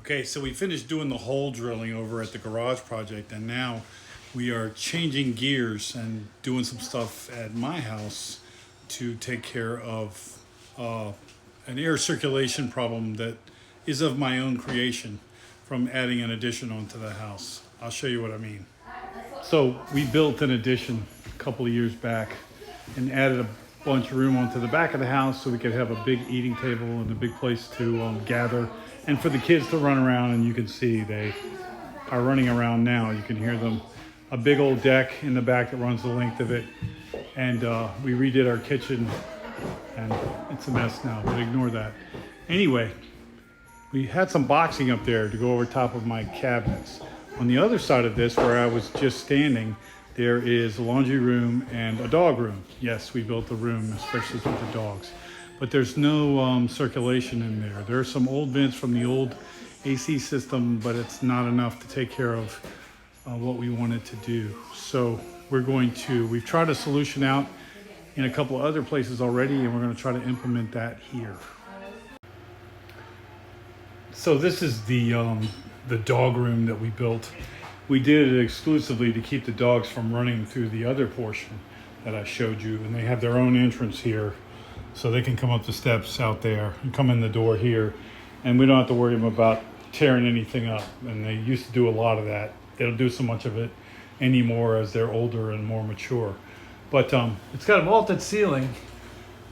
Okay, so we finished doing the hole drilling over at the garage project, and now we are changing gears and doing some stuff at my house to take care of an air circulation problem that is of my own creation from adding an addition onto the house. I'll show you what I mean. So we built an addition a couple of years back and added a bunch of room onto the back of the house so we could have a big eating table and a big place to gather and for the kids to run around. And you can see they are running around now. You can hear them. A big old deck in the back that runs the length of it. And we redid our kitchen and it's a mess now, but ignore that. Anyway, we had some boxing up there to go over top of my cabinets. On the other side of this, where I was just standing, there is a laundry room and a dog room. Yes, we built a room especially for the dogs. But there's no circulation in there. There are some old vents from the old AC system, but it's not enough to take care of what we wanted to do. So we've tried a solution out in a couple of other places already, and we're gonna try to implement that here. So this is the dog room that we built. We did it exclusively to keep the dogs from running through the other portion that I showed you, and they have their own entrance here. So they can come up the steps out there and come in the door here, and we don't have to worry about tearing anything up. And they used to do a lot of that. They don't do so much of it anymore as they're older and more mature. But it's got a vaulted ceiling,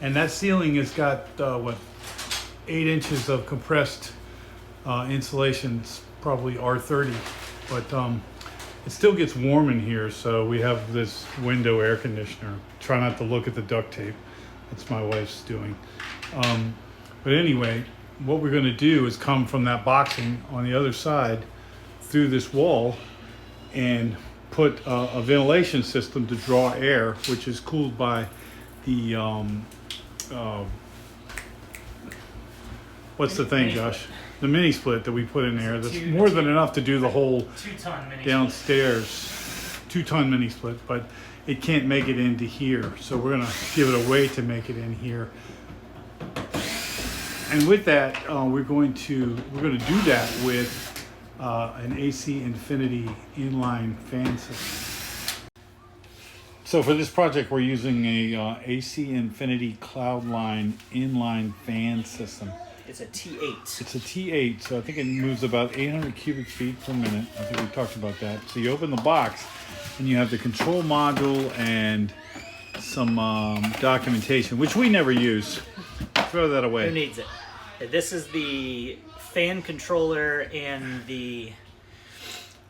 and that ceiling has got 8 inches of compressed insulation. It's probably R30, but it still gets warm in here. So we have this window air conditioner. Try not to look at the duct tape. That's my wife's doing. But anyway, what we're going to do is come from that boxing on the other side through this wall and put a ventilation system to draw air, which is cooled by the what's the thing, Josh? The mini split that we put in there. That's more than enough to do the whole 2-ton mini downstairs. 2-ton mini split, but it can't make it into here. So we're gonna give it a way to make it in here. And with that, we're gonna do that with an AC Infinity inline fan system. So for this project, we're using a AC Infinity Cloudline inline fan system. It's a T8. It's a T8, so I think it moves about 800 cubic feet per minute. I think we talked about that. So you open the box, and you have the control module and some documentation, which we never use. Throw that away. Who needs it? This is the fan controller and the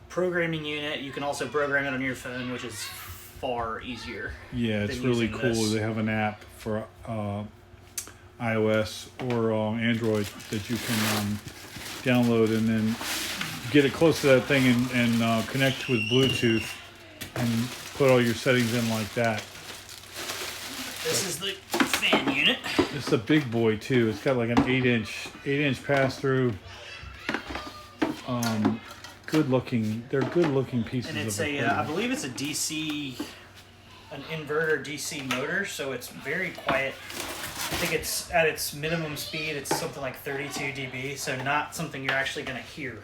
programming unit. You can also program it on your phone, which is far easier. Yeah, it's really cool. This. They have an app for iOS or Android that you can download and then get it close to that thing and connect with Bluetooth and put all your settings in like that. This is the fan unit. It's a big boy too. It's got like an 8-inch pass through. Good looking. They're good looking pieces. And it's of I believe it's an inverter DC motor, so it's very quiet. I think it's at its minimum speed. It's something like 32 dB, so not something you're actually going to hear.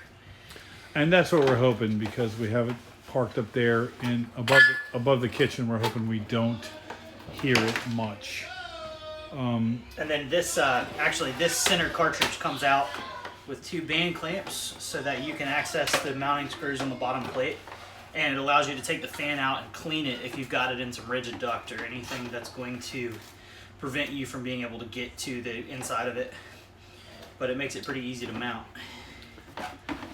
And that's what we're hoping, because we have it parked up there in above the kitchen. We're hoping we don't hear it much. And then this this center cartridge comes out with 2 band clamps so that you can access the mounting screws on the bottom plate, and it allows you to take the fan out and clean it if you've got it in some rigid duct or anything that's going to prevent you from being able to get to the inside of it. But it makes it pretty easy to mount.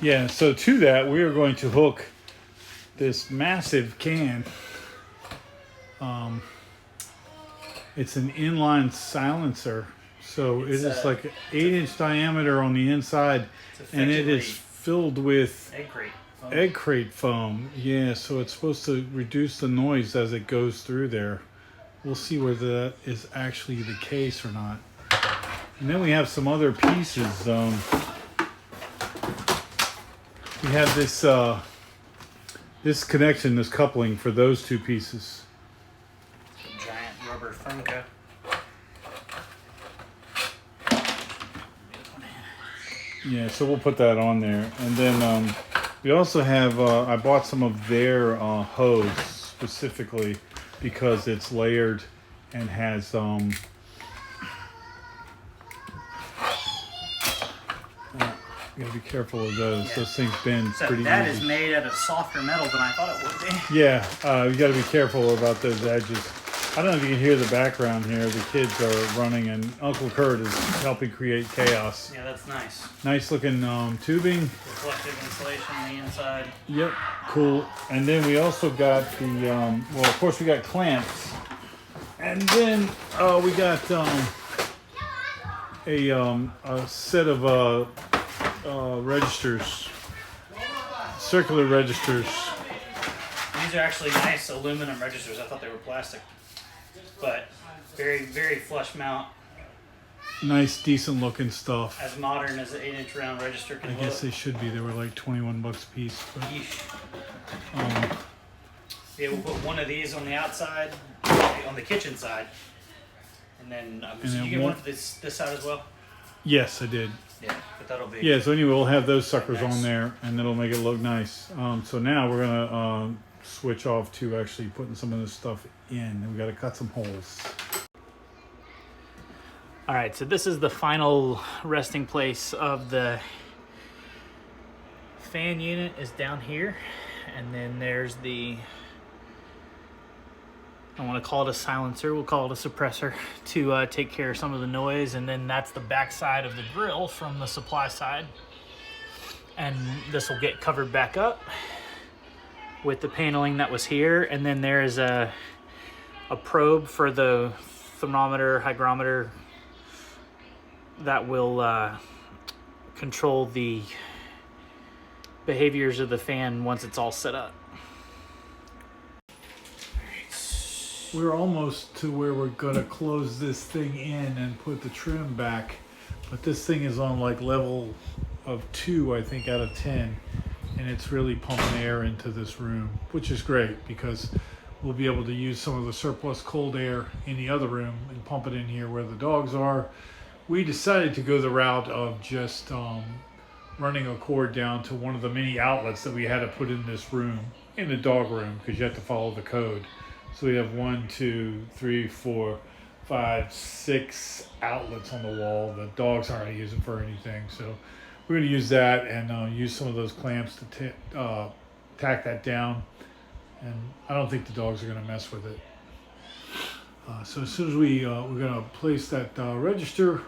Yeah, so to that we are going to hook this massive can. It's an inline silencer, so it is like an 8-inch diameter on the inside, and it is filled with egg crate foam. Yeah, so it's supposed to reduce the noise as it goes through there. We'll see whether that is actually the case or not. And then we have some other pieces. We have this connection, this coupling for those 2 pieces. Giant rubber Funko. Yeah, so we'll put that on there. And then we also have, I bought some of their hose specifically because it's layered and has, you gotta be careful of those. Yeah. Those things bend So pretty that easy. is made out of softer metal than I thought it would be. Yeah, you gotta be careful about those edges. I don't know if you can hear the background here. The kids are running and Uncle Kurt is helping create chaos. Yeah, that's nice. Nice looking tubing. Reflective insulation on the inside. Yep, cool. And then we also got the, well, of course we got clamps. And then we got a set of registers, circular registers. These are actually nice aluminum registers. I thought they were plastic. But very, very flush mount. Nice, decent looking stuff. As modern as an 8-inch round register can I look. guess they should be. They were like 21 bucks a piece. But, Yeesh. Yeah, we'll put one of these on the outside, on the kitchen side. And then, did you get one for this side as well? yes, I did. Yeah, but that'll be... Yeah, so anyway, we'll have those suckers nice. on there, and it'll make it look nice. So now we're gonna switch off to actually putting some of this stuff in, and we gotta cut some holes. All right, so this is the final resting place of the fan unit is down here. And then there's the, I want to call it a silencer, we'll call it a suppressor to take care of some of the noise. And then that's the back side of the grill from the supply side. And this will get covered back up with the paneling that was here. And then there is a probe for the thermometer, hygrometer, that will control the behaviors of the fan once it's all set up. We're almost to where we're gonna close this thing in and put the trim back, but this thing is on like level of 2, I think, out of 10, and it's really pumping air into this room, which is great because we'll be able to use some of the surplus cold air in the other room and pump it in here where the dogs are. We decided to go the route of just running a cord down to one of the many outlets that we had to put in this room, in the dog room, because you have to follow the code. So we have 1, 2, 3, 4, 5, 6 outlets on the wall that dogs aren't using for anything. So we're going to use that and use some of those clamps to tack that down. And I don't think the dogs are going to mess with it. So as soon as we're going to place that register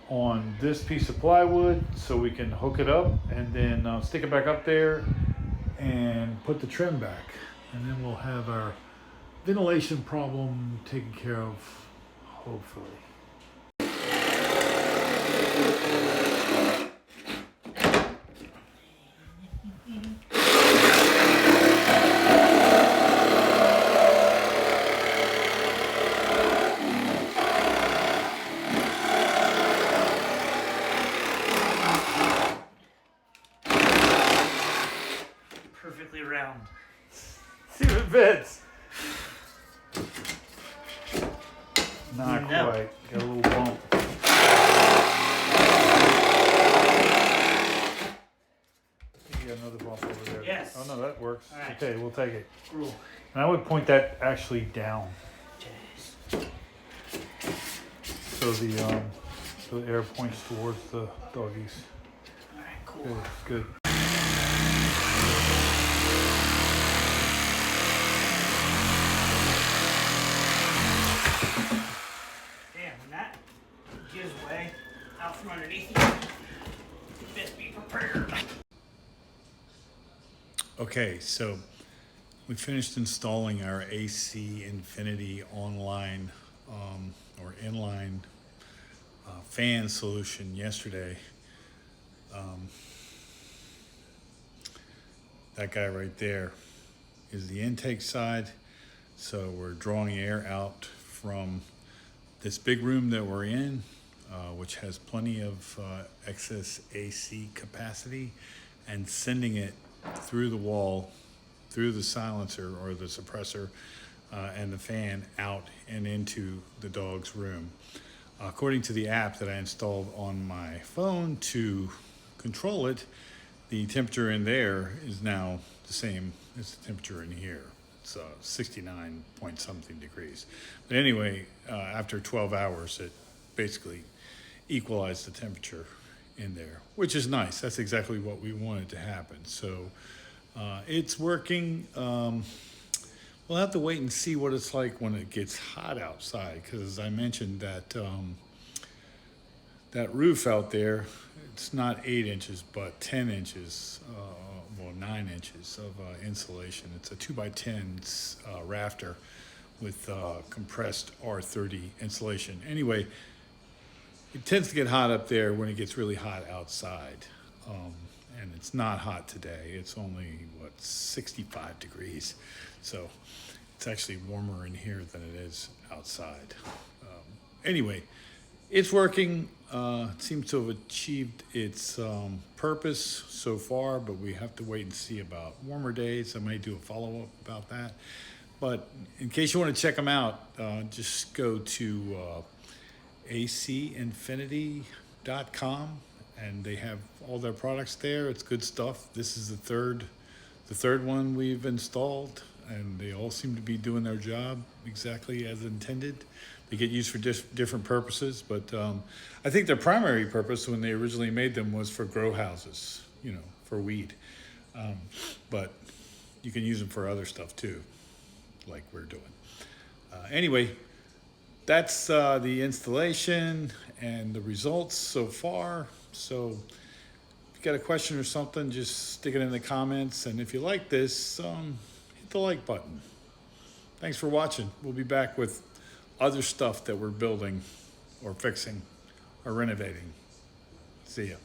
on this piece of plywood so we can hook it up and then stick it back up there and put the trim back. And then we'll have our ventilation problem taken care of, hopefully. Perfectly round. See if it fits. Not No. quite. Got a little bump. You got another bump over there. Yes. Oh no, that works. All right. Okay, we'll take it. Cool. And I would point that actually down so the air points towards the doggies. All right, cool. Good. Damn, when that gives way out from underneath you, you best be prepared. Okay, so we finished installing our AC Infinity online or inline fan solution yesterday. That guy right there is the intake side. So we're drawing air out from this big room that we're in, which has plenty of excess AC capacity, and sending it through the wall, through the silencer or the suppressor and the fan out and into the dog's room. According to the app that I installed on my phone to control it, the temperature in there is now the same as the temperature in here. It's 69 point something degrees. But anyway, after 12 hours, it basically equalized the temperature in there, which is nice. That's exactly what we wanted to happen. So it's working. We'll have to wait and see what it's like when it gets hot outside, because as I mentioned, that roof out there, it's not 8 inches, but 10 inches, well, 9 inches of insulation. It's a 2x10 rafter with compressed R30 insulation. Anyway, it tends to get hot up there when it gets really hot outside. And it's not hot today. It's only, 65 degrees. So it's actually warmer in here than it is outside. Anyway, it's working. It seems to have achieved its purpose so far, but we have to wait and see about warmer days. I may do a follow-up about that. But in case you want to check them out, just go to acinfinity.com, and they have all their products there. It's good stuff. This is the third one we've installed, and they all seem to be doing their job exactly as intended. They get used for different purposes, but I think their primary purpose when they originally made them was for grow houses, for weed. But you can use them for other stuff too, like we're doing. Anyway, that's the installation and the results so far. So if you got a question or something, just stick it in the comments. And if you like this, hit the like button. Thanks for watching. We'll be back with other stuff that we're building or fixing or renovating. See ya.